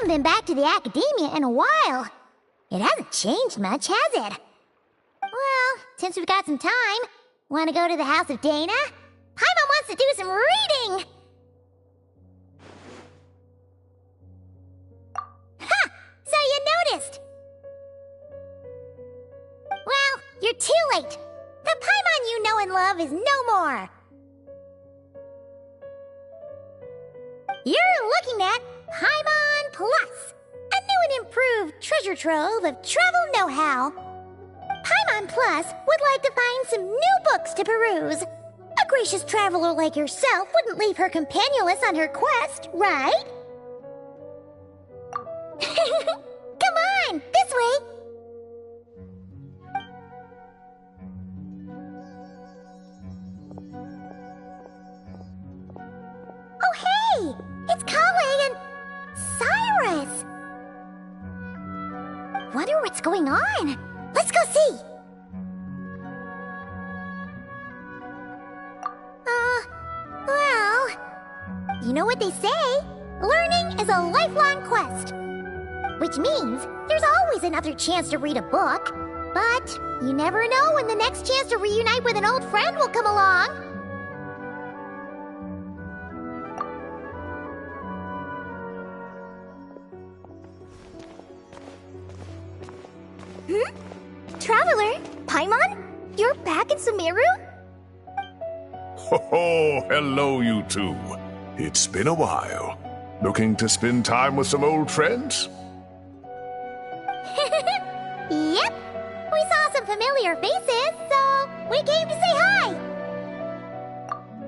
been back to the academia in a while. It hasn't changed much, has it? Well, since we've got some time, want to go to the house of Dana? Paimon wants to do some reading! Ha! So you noticed! Well, you're too late. The Paimon you know and love is no more. You're looking at Paimon Plus, a new and improved treasure trove of travel know-how. Paimon Plus would like to find some new books to peruse. A gracious traveler like yourself wouldn't leave her companionless on her quest, right? Come on, this way! Oh hey! It's Kale and Cyrus! Wonder what's going on. Let's go see! Well... You know what they say? Learning is a lifelong quest. Which means there's always another chance to read a book. But you never know when the next chance to reunite with an old friend will come along. Traveler, Paimon? You're back in Sumeru? Oh, hello you two. It's been a while. Looking to spend time with some old friends? Yep. We saw some familiar faces, so we came to say hi.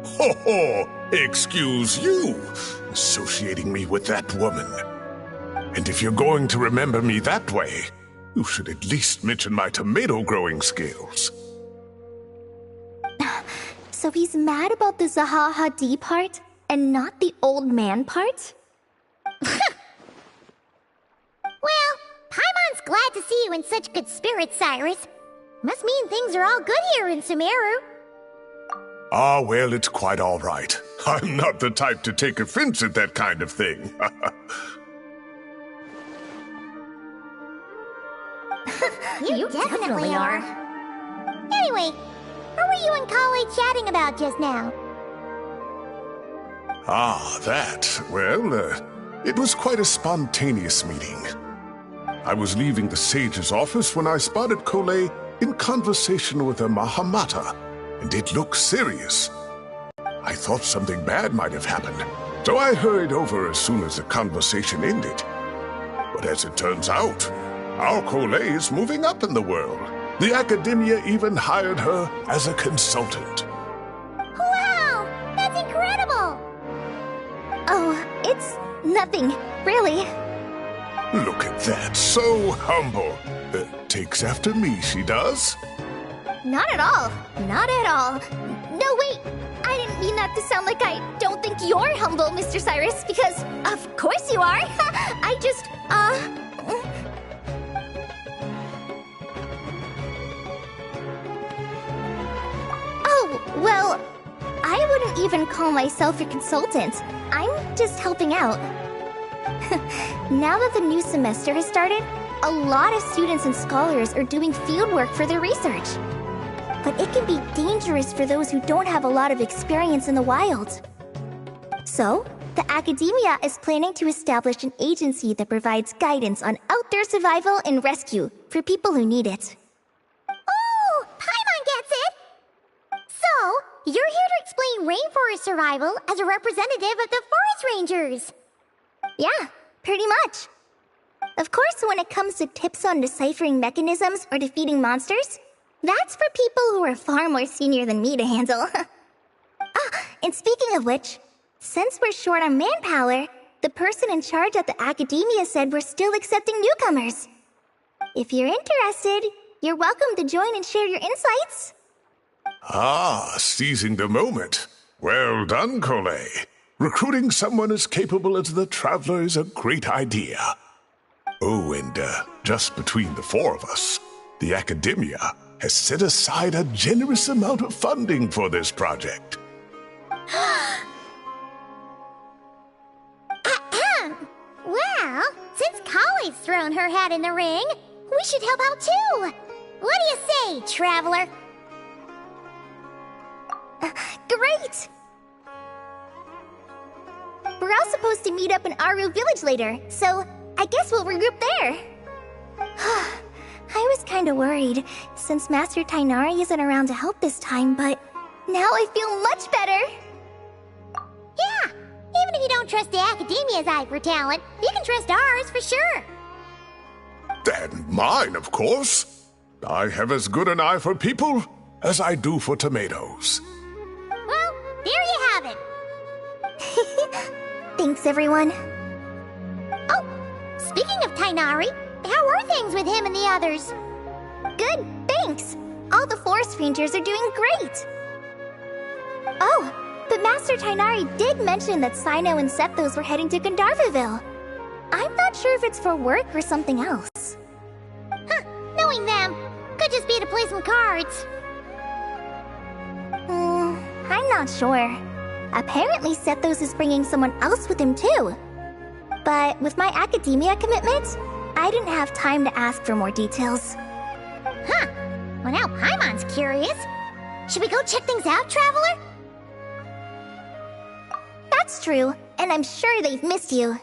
Ho ho! Excuse you, associating me with that woman. And if you're going to remember me that way, you should at least mention my tomato growing skills. So he's mad about the Zaha Hadid part and not the old man part? Well, Paimon's glad to see you in such good spirits, Cyrus. Must mean things are all good here in Sumeru. Ah, well, it's quite all right. I'm not the type to take offense at that kind of thing. You definitely are. Anyway, what were you and Kale chatting about just now? Ah, that. Well, it was quite a spontaneous meeting. I was leaving the sage's office when I spotted Kole in conversation with a Mahamata, and it looked serious. I thought something bad might have happened, so I hurried over as soon as the conversation ended. But as it turns out, our Kole is moving up in the world. The academia even hired her as a consultant. Wow! That's incredible! Oh, it's nothing, really. Look at that, so humble. Takes after me, she does. Not at all. Not at all. No, wait. I didn't mean that to sound like I don't think you're humble, Mr. Cyrus, because of course you are. I just, Oh, well, I wouldn't even call myself a consultant. I'm just helping out. Now that the new semester has started, a lot of students and scholars are doing fieldwork for their research. But it can be dangerous for those who don't have a lot of experience in the wild. So, the academia is planning to establish an agency that provides guidance on outdoor survival and rescue for people who need it. Oh, Paimon gets it! So, you're here to explain rainforest survival as a representative of the forest rangers! Yeah, pretty much. Of course, when it comes to tips on deciphering mechanisms or defeating monsters, that's for people who are far more senior than me to handle. And speaking of which, since we're short on manpower, the person in charge at the academia said we're still accepting newcomers. If you're interested, you're welcome to join and share your insights. Ah, seizing the moment. Well done, Kole. Recruiting someone as capable as the Traveler is a great idea. Oh, and just between the four of us, the academia has set aside a generous amount of funding for this project. Well, since Kali's thrown her hat in the ring, we should help out too. What do you say, traveler? Great! We're all supposed to meet up in Aru Village later, so I guess we'll regroup there. I was kinda worried, since Master Tainari isn't around to help this time, but now I feel much better! Yeah, even if you don't trust the Academia's eye for talent, you can trust ours for sure. And mine, of course. I have as good an eye for people as I do for tomatoes. Well, there you have it. Thanks, everyone. Oh, speaking of Tainari, how are things with him and the others? Good, thanks! All the forest rangers are doing great! Oh, but Master Tainari did mention that Sino and Sethos were heading to Gandharvaville. I'm not sure if it's for work or something else. Huh, knowing them, could just be to play some cards. I'm not sure. Apparently Sethos is bringing someone else with him too. But with my academia commitment, I didn't have time to ask for more details. Huh, well now Paimon's curious. Should we go check things out, traveler? That's true, and I'm sure they've missed you.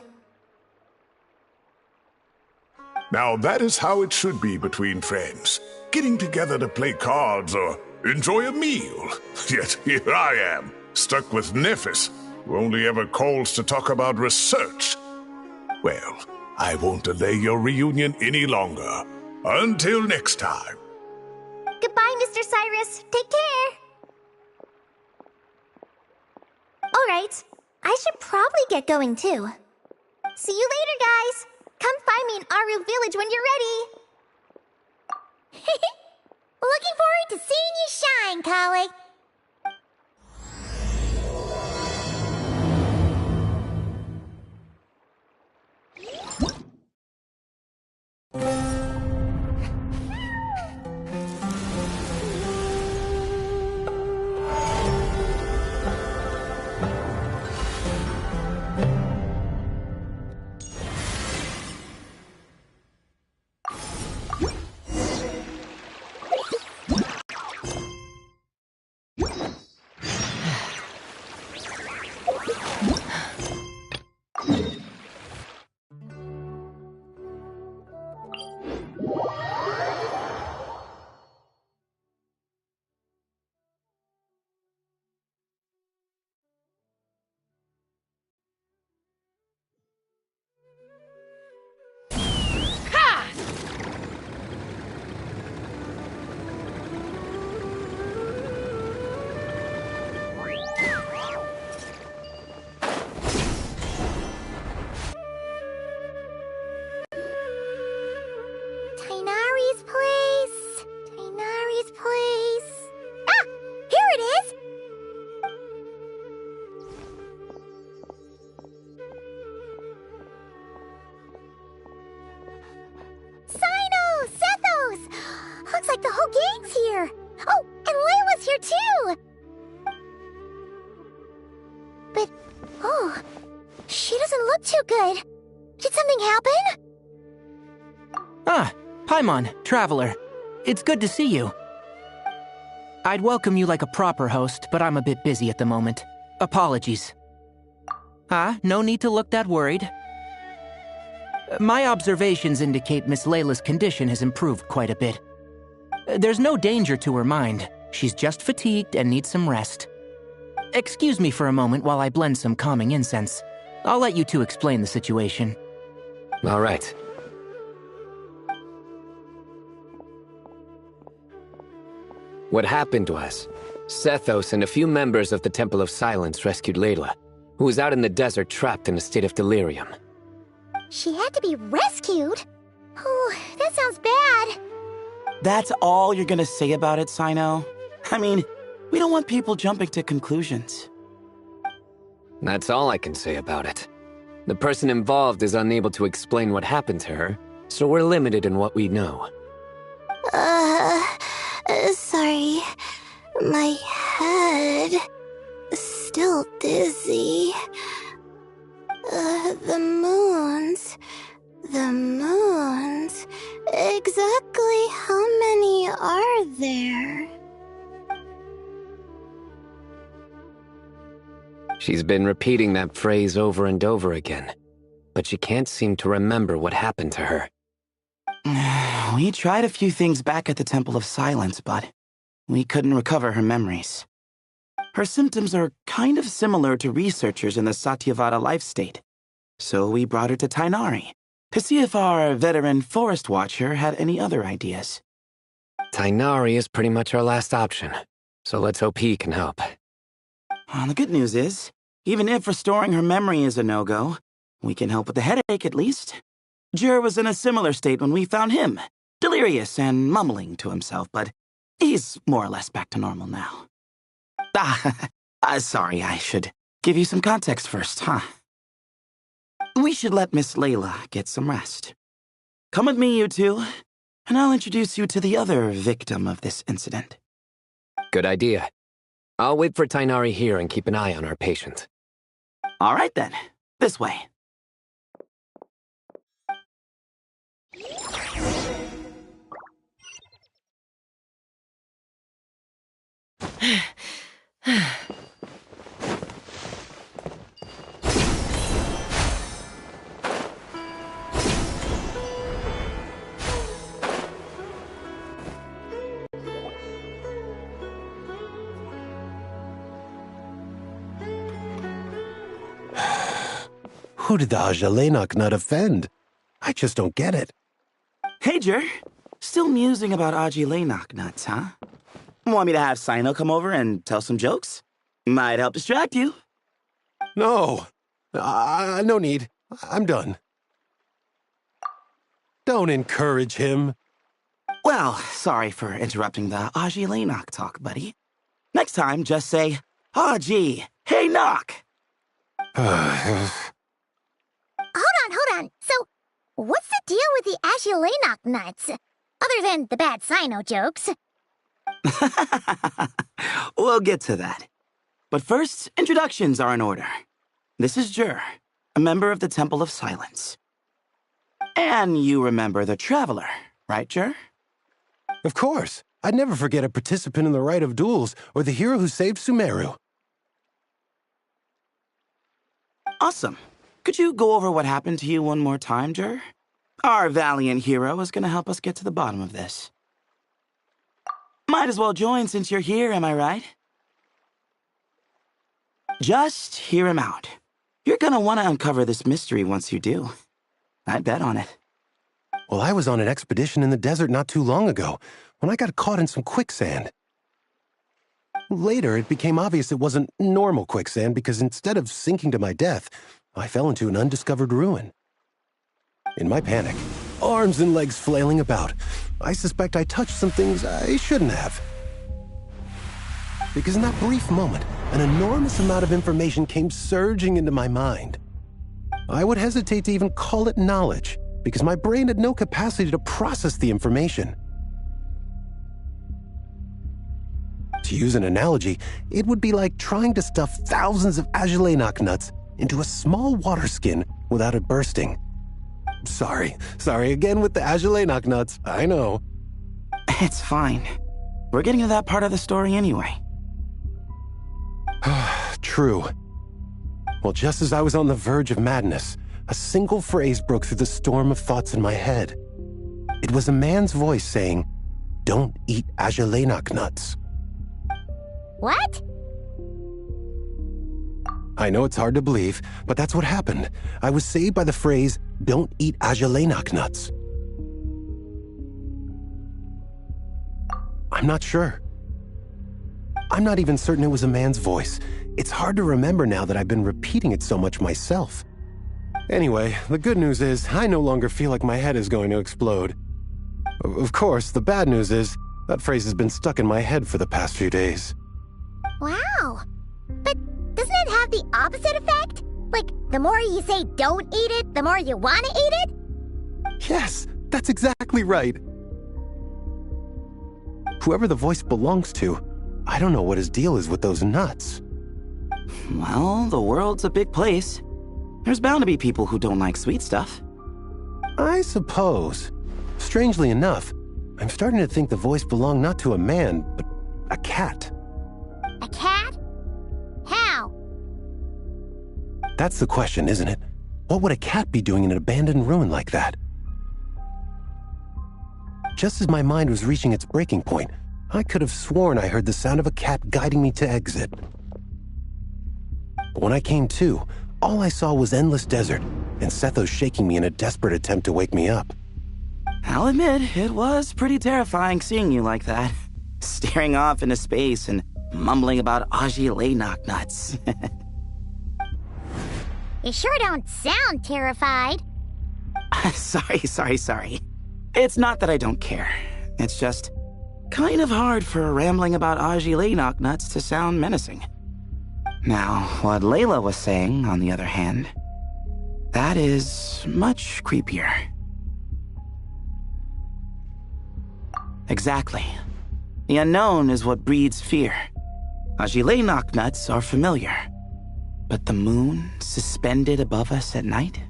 Now that is how it should be between friends. Getting together to play cards or enjoy a meal. Yet here I am, stuck with Nephis, who only ever calls to talk about research. Well, I won't delay your reunion any longer. Until next time. Goodbye, Mr. Cyrus. Take care. Alright, I should probably get going too. See you later, guys. Come find me in Aru Village when you're ready. Looking forward to seeing you shine, Kali. Tainari's place. Ah! Here it is! Sino! Sethos! Looks like the whole gang's here. Oh, and Layla's here too! But, oh, she doesn't look too good. Did something happen? Ah, Paimon, Traveler. It's good to see you. I'd welcome you like a proper host, but I'm a bit busy at the moment. Apologies. No need to look that worried. My observations indicate Miss Layla's condition has improved quite a bit. There's no danger to her mind. She's just fatigued and needs some rest. Excuse me for a moment while I blend some calming incense. I'll let you two explain the situation. All right. What happened was, Sethos and a few members of the Temple of Silence rescued Layla, who was out in the desert trapped in a state of delirium. She had to be rescued? Oh, that sounds bad. That's all you're gonna say about it, Sino? I mean, we don't want people jumping to conclusions. That's all I can say about it. The person involved is unable to explain what happened to her, so we're limited in what we know. Sorry. My head... still dizzy. The moon... moons. The moons? Exactly how many are there? She's been repeating that phrase over and over again, but she can't seem to remember what happened to her. We tried a few things back at the Temple of Silence, but we couldn't recover her memories. Her symptoms are kind of similar to researchers in the Satyavada life state, so we brought her to Tainari to see if our veteran forest watcher had any other ideas. Tainari is pretty much our last option, so let's hope he can help. The good news is, even if restoring her memory is a no-go, we can help with the headache at least. Jur was in a similar state when we found him, delirious and mumbling to himself, but he's more or less back to normal now. Sorry, I should give you some context first, huh? We should let Miss Layla get some rest. Come with me, you two, and I'll introduce you to the other victim of this incident. Good idea. I'll wait for Tainari here and keep an eye on our patient. All right then, this way. Who did the Ajalenok nut offend? I just don't get it. Hey, Jur. Still musing about Aji nuts, huh? Want me to have Sino come over and tell some jokes? Might help distract you. No. No need. I'm done. Don't encourage him. Well, sorry for interrupting the Aji talk, buddy. Next time, just say, Aji, hey, knock! Hold on. So, what's the deal with the Ashilenok nuts? Other than the bad Sino jokes. We'll get to that. But first, introductions are in order. This is Jur, a member of the Temple of Silence. And you remember the Traveler, right, Jur? Of course. I'd never forget a participant in the Rite of Duels or the hero who saved Sumeru. Awesome. Could you go over what happened to you one more time, Jur? Our valiant hero is going to help us get to the bottom of this. Might as well join since you're here, am I right? Just hear him out. You're going to want to uncover this mystery once you do. I'd bet on it. Well, I was on an expedition in the desert not too long ago when I got caught in some quicksand. Later, it became obvious it wasn't normal quicksand because instead of sinking to my death, I fell into an undiscovered ruin. In my panic, arms and legs flailing about, I suspect I touched some things I shouldn't have. Because in that brief moment, an enormous amount of information came surging into my mind. I would hesitate to even call it knowledge, because my brain had no capacity to process the information. To use an analogy, it would be like trying to stuff thousands of Ajalenok nuts into a small water skin without it bursting. Sorry again with the Ajalenok nuts, I know. It's fine. We're getting to that part of the story anyway. True. Well, just as I was on the verge of madness, a single phrase broke through the storm of thoughts in my head. It was a man's voice saying, "Don't eat Ajalenok nuts." What? I know it's hard to believe, but that's what happened. I was saved by the phrase, "Don't eat Ajalenok nuts." I'm not sure. I'm not even certain it was a man's voice. It's hard to remember now that I've been repeating it so much myself. Anyway, the good news is I no longer feel like my head is going to explode. Of course, the bad news is that phrase has been stuck in my head for the past few days. Wow. But doesn't it have the opposite effect? Like, the more you say don't eat it, the more you want to eat it? Yes, that's exactly right. Whoever the voice belongs to, I don't know what his deal is with those nuts. Well, the world's a big place. There's bound to be people who don't like sweet stuff. I suppose. Strangely enough, I'm starting to think the voice belonged not to a man, but a cat. A cat? How? That's the question, isn't it? What would a cat be doing in an abandoned ruin like that? Just as my mind was reaching its breaking point, I could have sworn I heard the sound of a cat guiding me to exit. But when I came to, all I saw was endless desert, and Sethos shaking me in a desperate attempt to wake me up. I'll admit, it was pretty terrifying seeing you like that. Staring off into space and mumbling about Aji knock-nuts. You sure don't sound terrified. Sorry. It's not that I don't care. It's just kind of hard for rambling about Aji knock-nuts to sound menacing. Now, what Layla was saying, on the other hand, that is much creepier. Exactly. The unknown is what breeds fear. Aji knock-nuts are familiar. But the moon suspended above us at night?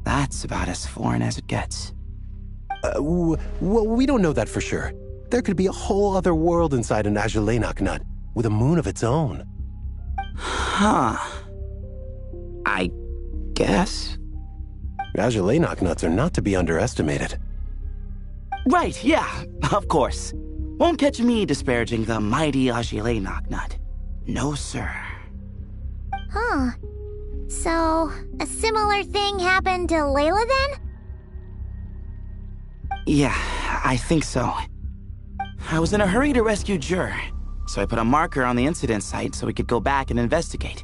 That's about as foreign as it gets. Well, we don't know that for sure. There could be a whole other world inside an Ajalainak nut, with a moon of its own. Huh. I guess. Ajalainak nuts are not to be underestimated. Right, yeah, of course. Won't catch me disparaging the mighty Ajalainak nut. No, sir. Huh. So, a similar thing happened to Layla then? Yeah, I think so. I was in a hurry to rescue Jur, so I put a marker on the incident site so we could go back and investigate.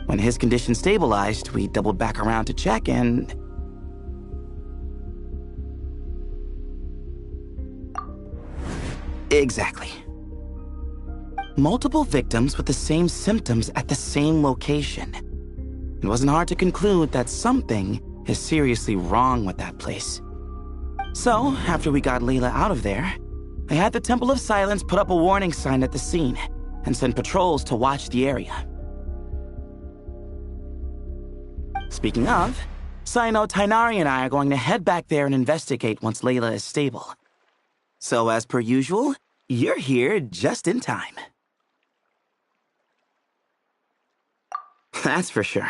When his condition stabilized, we doubled back around to check and... Exactly. Multiple victims with the same symptoms at the same location. It wasn't hard to conclude that something is seriously wrong with that place. So, after we got Layla out of there, I had the Temple of Silence put up a warning sign at the scene and send patrols to watch the area. Speaking of, Sino, Tainari, and I are going to head back there and investigate once Layla is stable. So, as per usual, you're here just in time. That's for sure.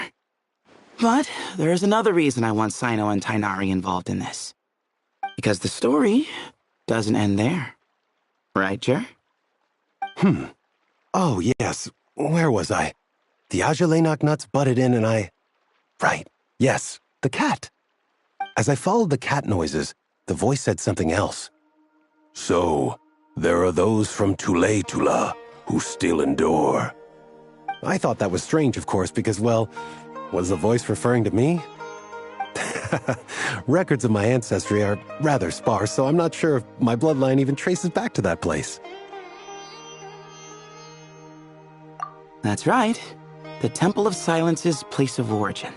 But there's another reason I want Sino and Tainari involved in this. Because the story doesn't end there. Right, Jer? Oh, yes. Where was I? The Ajalainak nuts butted in and I... Right. Yes, the cat. As I followed the cat noises, the voice said something else. So, there are those from Tula who still endure. I thought that was strange, of course, because, well, was the voice referring to me? Records of my ancestry are rather sparse, so I'm not sure if my bloodline even traces back to that place. That's right. The Temple of Silence's place of origin.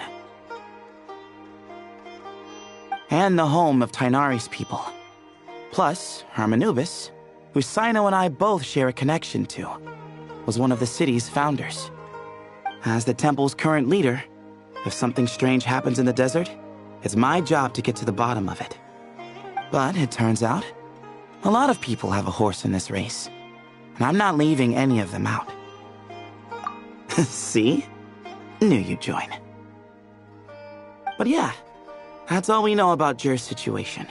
And the home of Tainari's people. Plus, Hermanubis, who Sino and I both share a connection to, was one of the city's founders. As the temple's current leader, if something strange happens in the desert, it's my job to get to the bottom of it. But it turns out, a lot of people have a horse in this race, and I'm not leaving any of them out. See? Knew you'd join. But yeah, that's all we know about Jur's situation.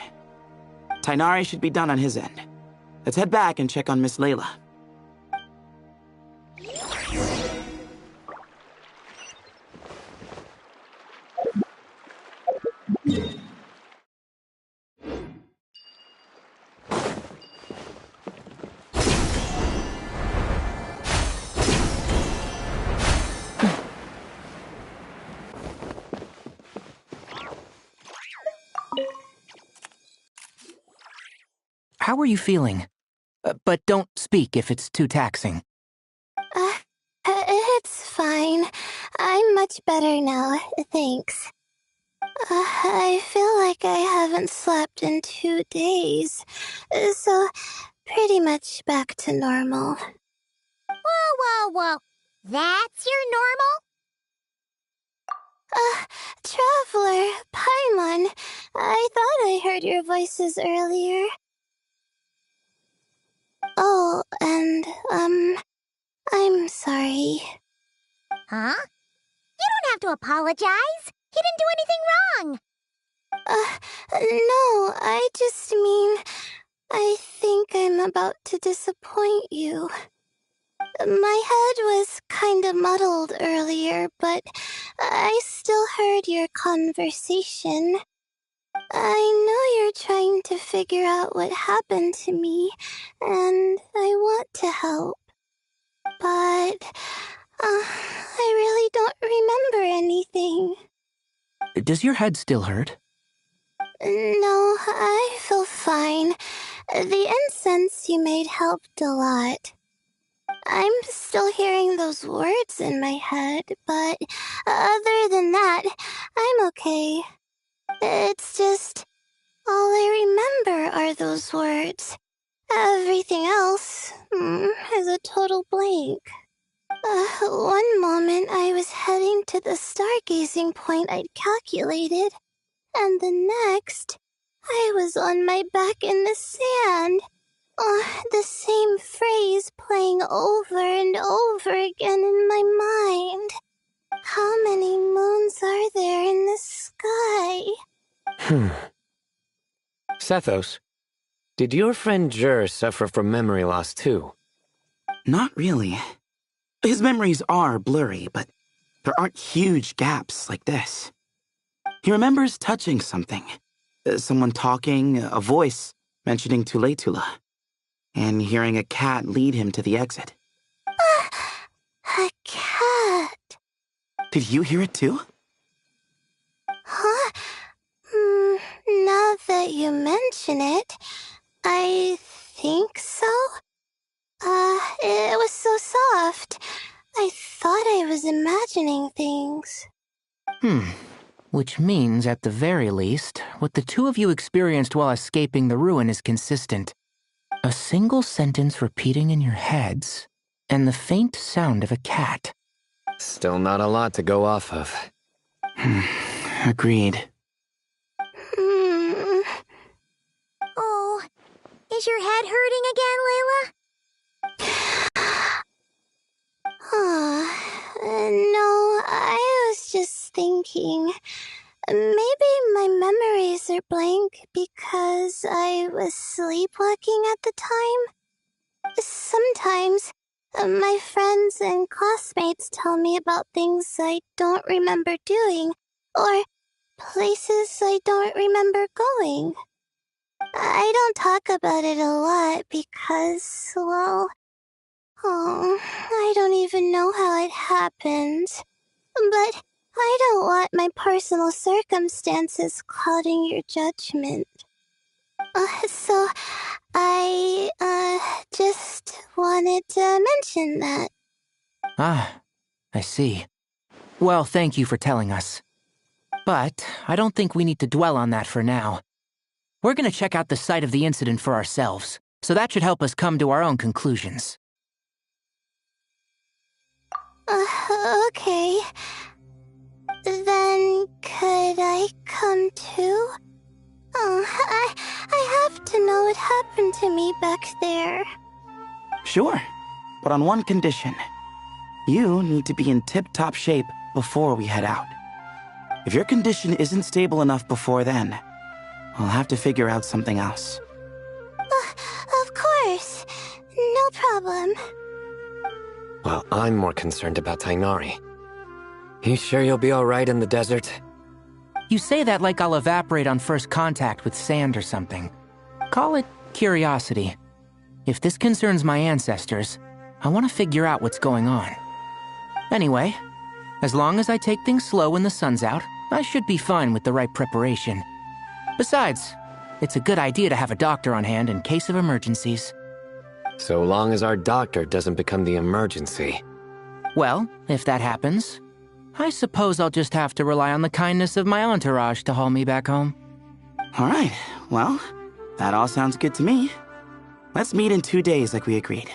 Tainari should be done on his end. Let's head back and check on Miss Layla. How are you feeling? But don't speak if it's too taxing. It's fine. I'm much better now, thanks. I feel like I haven't slept in 2 days, so pretty much back to normal. Whoa. That's your normal? Traveler, Paimon, I thought I heard your voices earlier. Oh, and, I'm sorry. Huh? You don't have to apologize. He didn't do anything wrong. No, I just mean, I think I'm about to disappoint you. My head was kinda muddled earlier, but I still heard your conversation. I know you're trying to figure out what happened to me, and I want to help. But, I really don't remember anything. Does your head still hurt? No, I feel fine. The incense you made helped a lot. I'm still hearing those words in my head, but other than that, I'm okay. It's just, all I remember are those words. Everything else is a total blank. One moment I was heading to the stargazing point I'd calculated, and the next, I was on my back in the sand. The same phrase playing over and over again in my mind. How many moons are there in the sky? Sethos, did your friend Jur suffer from memory loss too? Not really. His memories are blurry, but there aren't huge gaps like this. He remembers touching something. Someone talking, a voice mentioning Tuletula, and hearing a cat lead him to the exit. A cat. Did you hear it too? Huh? Now that you mention it, I think so. It was so soft. I thought I was imagining things. Which means, at the very least, what the two of you experienced while escaping the ruin is consistent. A single sentence repeating in your heads, and the faint sound of a cat. Still not a lot to go off of. Agreed. Oh, is your head hurting again, Layla? No, I was just thinking. Maybe my memories are blank because I was sleepwalking at the time. Sometimes, my friends and classmates tell me about things I don't remember doing, or places I don't remember going. I don't talk about it a lot because, well, I don't even know how it happened. But I don't want my personal circumstances clouding your judgment. So I, just wanted to mention that. Ah, I see. Well, thank you for telling us. But I don't think we need to dwell on that for now. We're gonna check out the site of the incident for ourselves, so that should help us come to our own conclusions. Okay. Then could I come too? I have to know what happened to me back there. Sure, but on one condition. You need to be in tip-top shape before we head out. If your condition isn't stable enough before then, I'll have to figure out something else. Of course. No problem. Well, I'm more concerned about Tainari. You sure you'll be alright in the desert? You say that like I'll evaporate on first contact with sand or something. Call it curiosity. If this concerns my ancestors, I want to figure out what's going on. Anyway, as long as I take things slow when the sun's out, I should be fine with the right preparation. Besides, it's a good idea to have a doctor on hand in case of emergencies. So long as our doctor doesn't become the emergency. Well, if that happens, I suppose I'll just have to rely on the kindness of my entourage to haul me back home. All right, well, that all sounds good to me. Let's meet in 2 days like we agreed.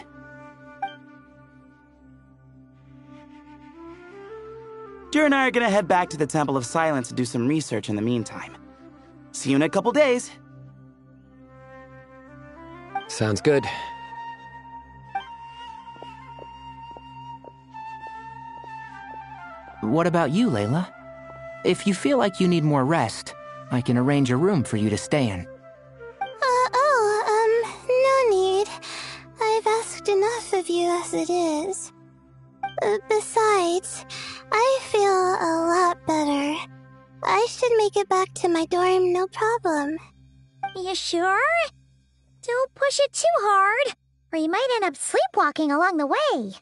Sister and I are gonna head back to the Temple of Silence to do some research in the meantime. See you in a couple days. Sounds good. What about you, Layla? If you feel like you need more rest, I can arrange a room for you to stay in. No need. I've asked enough of you as it is. Besides, I feel a lot better. I should make it back to my dorm, no problem. You sure? Don't push it too hard, or you might end up sleepwalking along the way.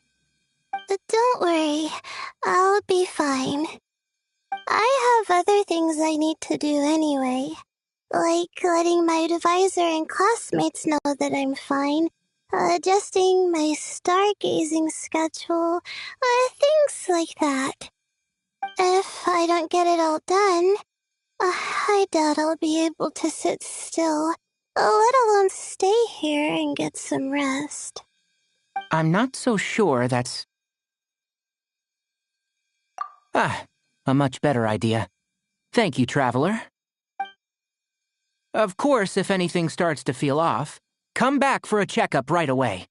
Don't worry, I'll be fine. I have other things I need to do anyway, like letting my advisor and classmates know that I'm fine, adjusting my stargazing schedule, things like that. If I don't get it all done, I doubt I'll be able to sit still, let alone stay here and get some rest. I'm not so sure that's... a much better idea. Thank you, Traveler. Of course, if anything starts to feel off, come back for a checkup right away.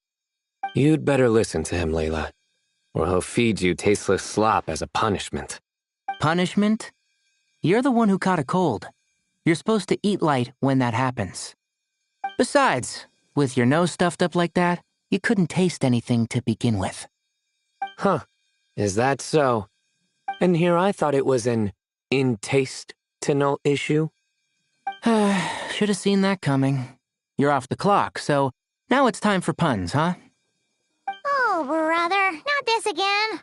You'd better listen to him, Layla, or he'll feed you tasteless slop as a punishment. Punishment? You're the one who caught a cold. You're supposed to eat light when that happens. Besides, with your nose stuffed up like that, you couldn't taste anything to begin with. Huh, is that so? And here I thought it was an intestinal issue. Should have seen that coming. You're off the clock, so now it's time for puns, huh? Oh, brother, not this again.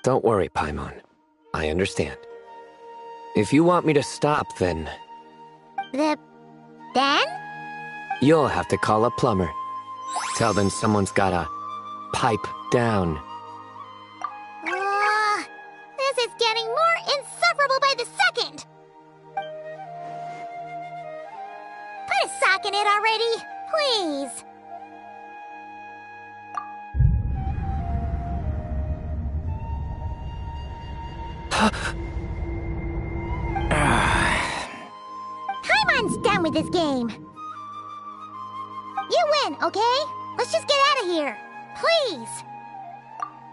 Don't worry, Paimon. I understand. If you want me to stop, then... Then? You'll have to call a plumber. Tell them someone's gotta pipe down. This is getting more insufferable by the second. Put a sock in it already, please. Paimon's done with this game. You win, okay? Let's just get out of here, please.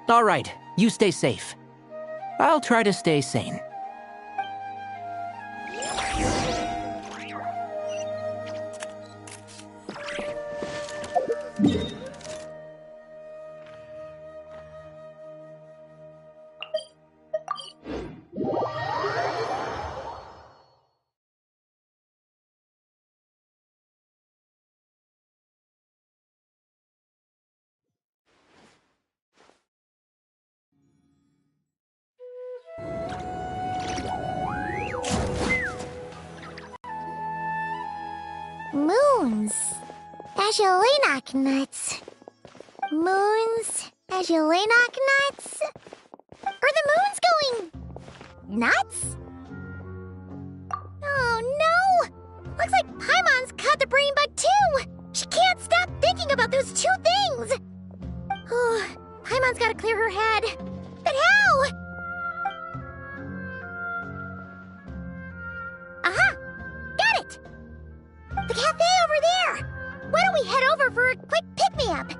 All right, you stay safe. I'll try to stay sane. Moons. Azulenak nuts. Moons. Azulenak nuts. Are the moons going... nuts? Oh no! Looks like Paimon's caught the brain bug too! She can't stop thinking about those two things! Oh, Paimon's gotta clear her head. But how? Aha! Got it! The cafe over there! Why don't we head over for a quick pick-me-up?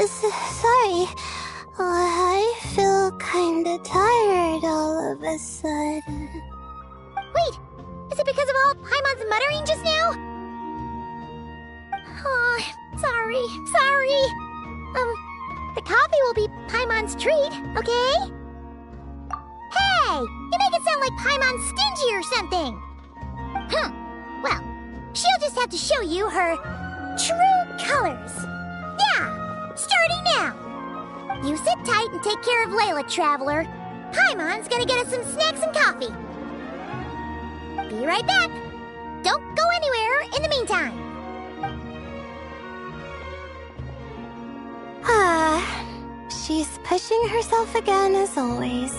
Sorry. I feel kinda tired all of a sudden. Wait! Is it because of all Paimon's muttering just now? Oh, sorry. The coffee will be Paimon's treat, okay? Hey! You make it sound like Paimon's stingy or something! Well, she'll just have to show you her true colors. Yeah! Starting now! You sit tight and take care of Layla, Traveler. Paimon's gonna get us some snacks and coffee. Be right back. Don't go anywhere in the meantime. She's pushing herself again as always.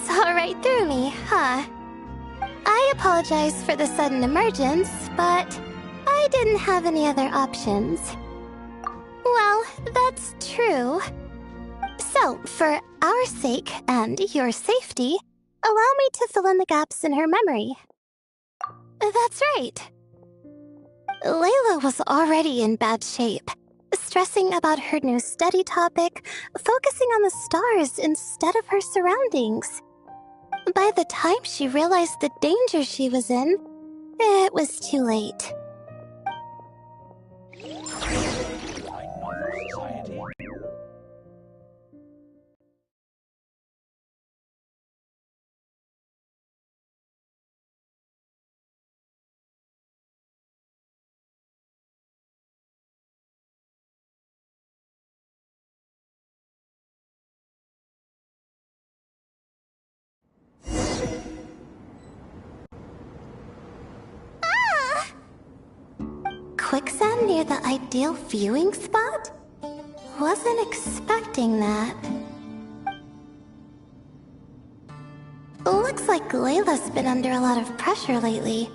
Saw right through me, huh? I apologize for the sudden emergence, but I didn't have any other options. Well, that's true. So, for our sake and your safety, allow me to fill in the gaps in her memory. That's right. Layla was already in bad shape, stressing about her new study topic, focusing on the stars instead of her surroundings. By the time she realized the danger she was in, it was too late. Quicksand near the ideal viewing spot? Wasn't expecting that. Looks like Layla's been under a lot of pressure lately.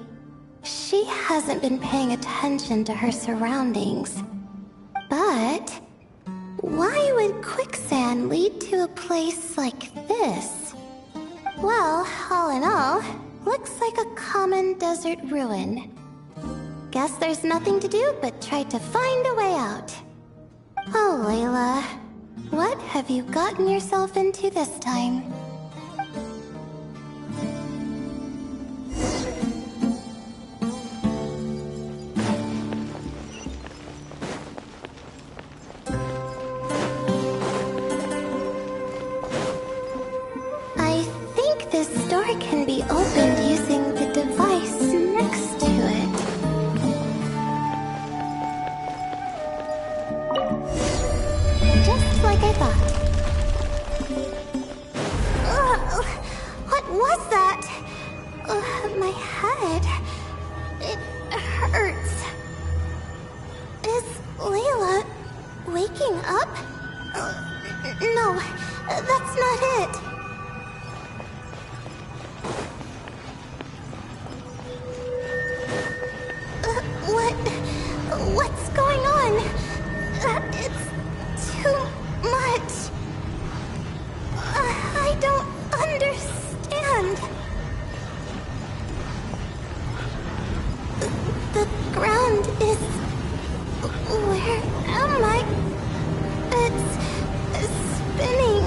She hasn't been paying attention to her surroundings. But why would quicksand lead to a place like this? Well, all in all, looks like a common desert ruin. Guess there's nothing to do but try to find a way out. Oh, Layla, what have you gotten yourself into this time? I think this door can be opened using the device next to it. Just like I thought. Ugh, what was that? My head. It hurts. Is Layla waking up? No, that's not it. What's going on? It's too much. I don't understand. The ground is... Where am I? It's spinning.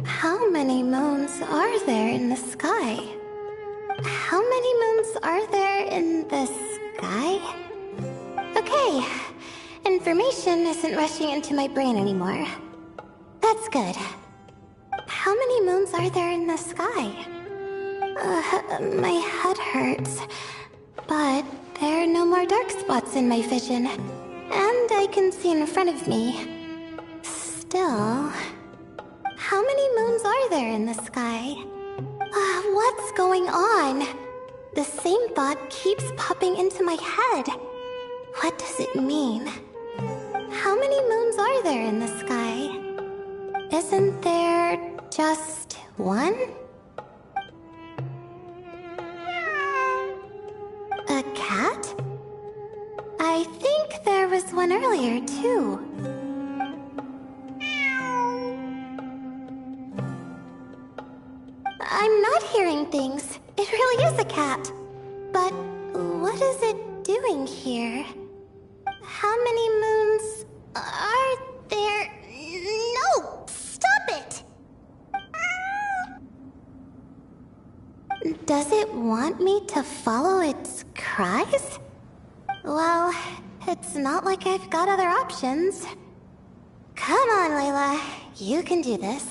How many moons are there in the sky? How many moons are there in the sky? Okay, information isn't rushing into my brain anymore. That's good. How many moons are there in the sky? My head hurts, but there are no more dark spots in my vision, and I can see in front of me. Still... How many moons are there in the sky? What's going on? The same thought keeps popping into my head. What does it mean? How many moons are there in the sky? Isn't there just one? A cat? I think there was one earlier, too. I'm not hearing things. It really is a cat. But what is it doing here? How many moons are there? No! Stop it! Does it want me to follow its cries? Well, it's not like I've got other options. Come on, Layla. You can do this.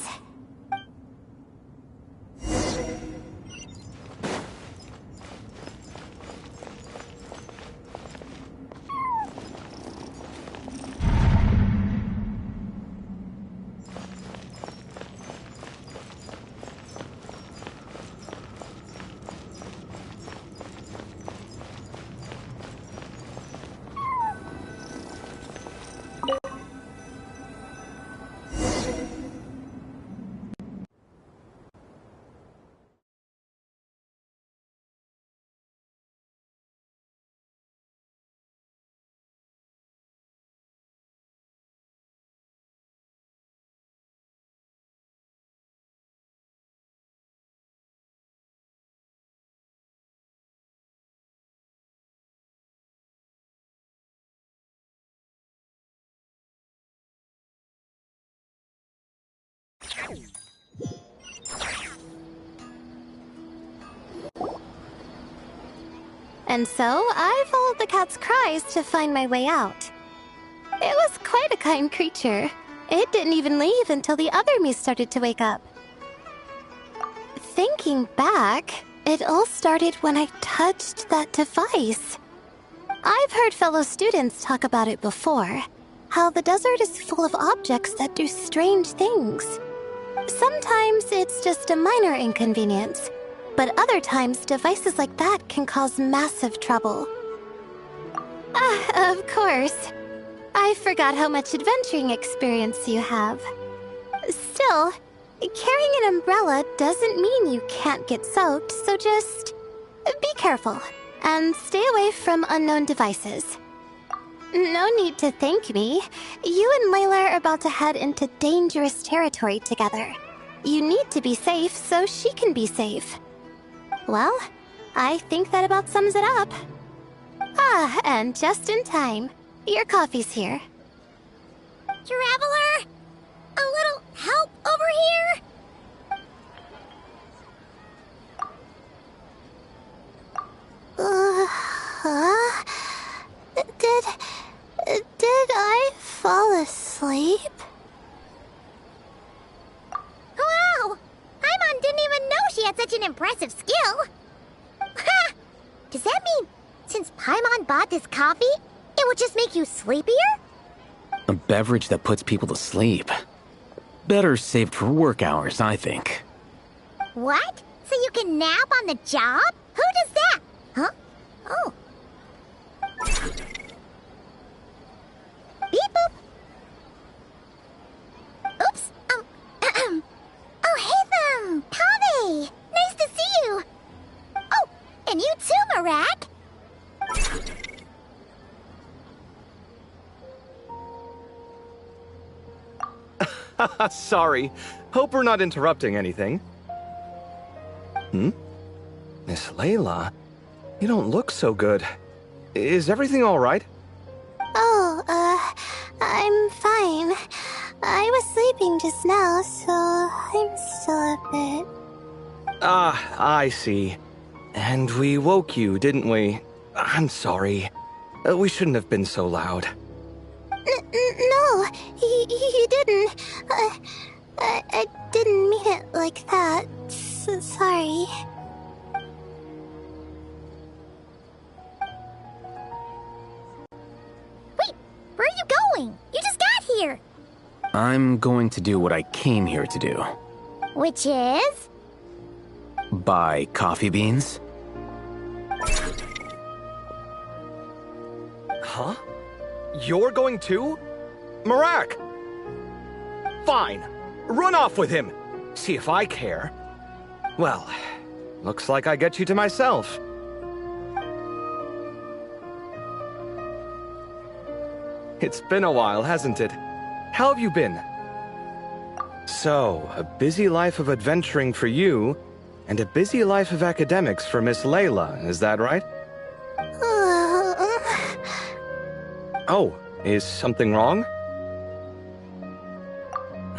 And so I followed the cat's cries to find my way out. It was quite a kind creature. It didn't even leave until the other me started to wake up. Thinking back, it all started when I touched that device. I've heard fellow students talk about it before, how the desert is full of objects that do strange things. Sometimes it's just a minor inconvenience, but other times devices like that can cause massive trouble. Of course. I forgot how much adventuring experience you have. Still, carrying an umbrella doesn't mean you can't get soaked, so just be careful and stay away from unknown devices. No need to thank me. You and Layla are about to head into dangerous territory together. You need to be safe so she can be safe. Well, I think that about sums it up. Ah, and just in time. Your coffee's here. Traveler? A little help over here? Did I fall asleep? Wow! Paimon didn't even know she had such an impressive skill. Ha! Does that mean since Paimon bought this coffee, it will just make you sleepier? A beverage that puts people to sleep. Better saved for work hours, I think. What? So you can nap on the job? Who does that? Huh? Oh. Beep boop. Oops. Oh, hey, Kaveh! Nice to see you. Oh, and you too, Marak. Sorry. Hope we're not interrupting anything. Miss Layla, you don't look so good. Is everything all right? Oh, I'm fine. I was sleeping just now, so I'm still a bit... Ah, I see. And we woke you, didn't we? I'm sorry. We shouldn't have been so loud. No, you didn't. I didn't mean it like that. Sorry. Wait, where are you going? You just got here. I'm going to do what I came here to do. Which is? Buy coffee beans. Huh? You're going too? Marak! Fine. Run off with him. See if I care. Well, looks like I get you to myself. It's been a while, hasn't it? How have you been? So, a busy life of adventuring for you, and a busy life of academics for Miss Layla, is that right? Oh, is something wrong?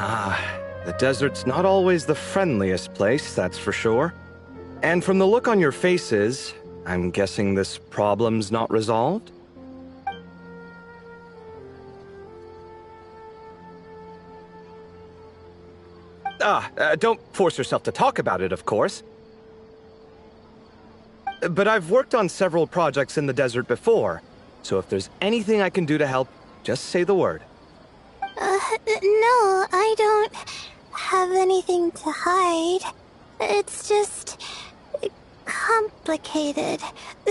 Ah, the desert's not always the friendliest place, that's for sure. And from the look on your faces, I'm guessing this problem's not resolved? Don't force yourself to talk about it, of course. But I've worked on several projects in the desert before, so if there's anything I can do to help, just say the word. No, I don't have anything to hide. It's just complicated,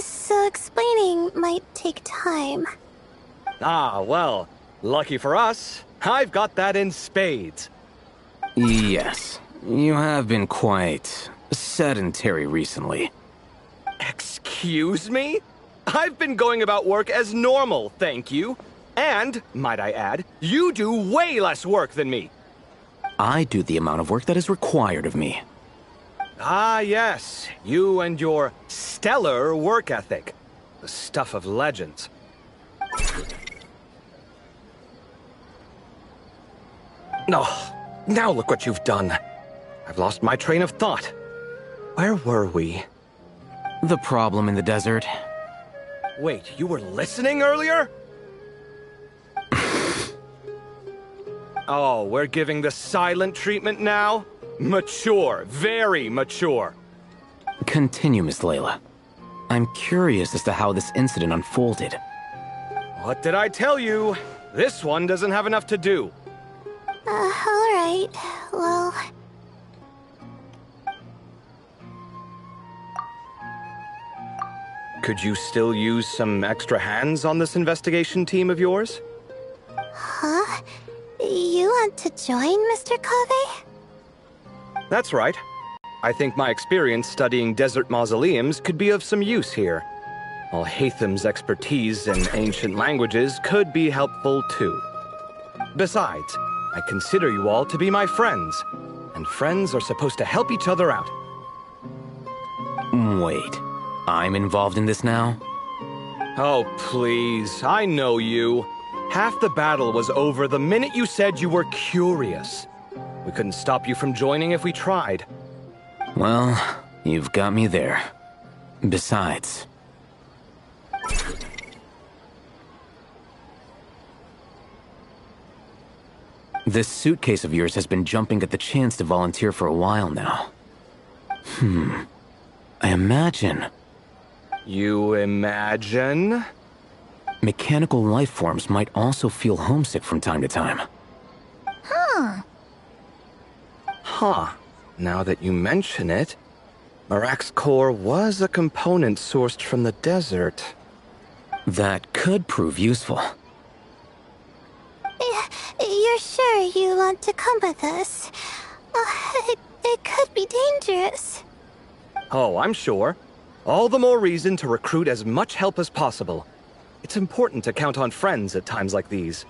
so explaining might take time. Ah, well, lucky for us, I've got that in spades. Yes, you have been quite sedentary recently. Excuse me? I've been going about work as normal, thank you. And, might I add, you do way less work than me. I do the amount of work that is required of me. Ah, yes, you and your stellar work ethic. The stuff of legends. Oh, now look what you've done. I've lost my train of thought. Where were we? The problem in the desert. Wait, you were listening earlier? Oh, we're giving the silent treatment now? Mature, very mature. Continue, Miss Layla. I'm curious as to how this incident unfolded. What did I tell you? This one doesn't have enough to do. Alright. Well... Could you still use some extra hands on this investigation team of yours? Huh? You want to join, Mr. Kave? That's right. I think my experience studying desert mausoleums could be of some use here. While Hatham's expertise in ancient languages could be helpful too. Besides, I consider you all to be my friends, and friends are supposed to help each other out. Wait, I'm involved in this now? Oh, please, I know you. Half the battle was over the minute you said you were curious. We couldn't stop you from joining if we tried. Well, you've got me there. Besides... This suitcase of yours has been jumping at the chance to volunteer for a while now. I imagine... You imagine? Mechanical life forms might also feel homesick from time to time. Huh. Now that you mention it, Marak's core was a component sourced from the desert. That could prove useful. You're sure you want to come with us? It could be dangerous. Oh, I'm sure. All the more reason to recruit as much help as possible. It's important to count on friends at times like these.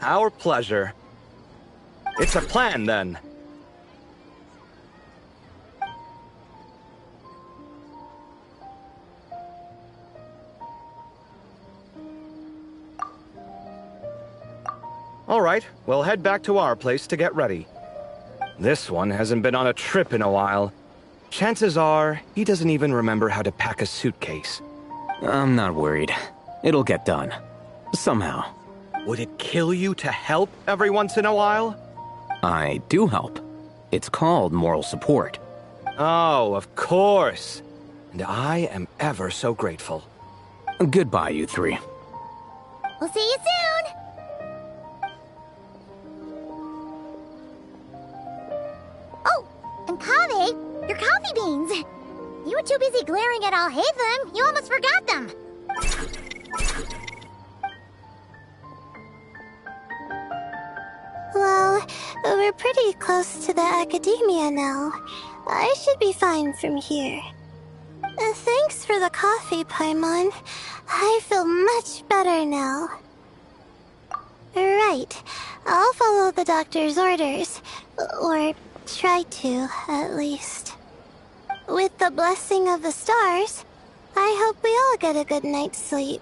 Our pleasure. It's a plan, then. All right, we'll head back to our place to get ready. This one hasn't been on a trip in a while. Chances are, he doesn't even remember how to pack a suitcase. I'm not worried. It'll get done. Somehow. Would it kill you to help every once in a while? I do help. It's called moral support. Oh, of course. And I am ever so grateful. Goodbye, you three. We'll see you soon! Oh, and Kave, your coffee beans! You were too busy glaring at Alhaitham, you almost forgot them! Well, we're pretty close to the academia now. I should be fine from here. Thanks for the coffee, Paimon. I feel much better now. Right. I'll follow the doctor's orders. Or try to, at least. With the blessing of the stars, I hope we all get a good night's sleep.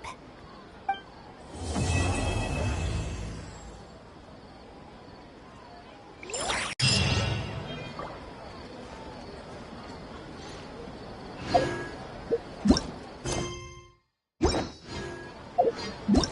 What?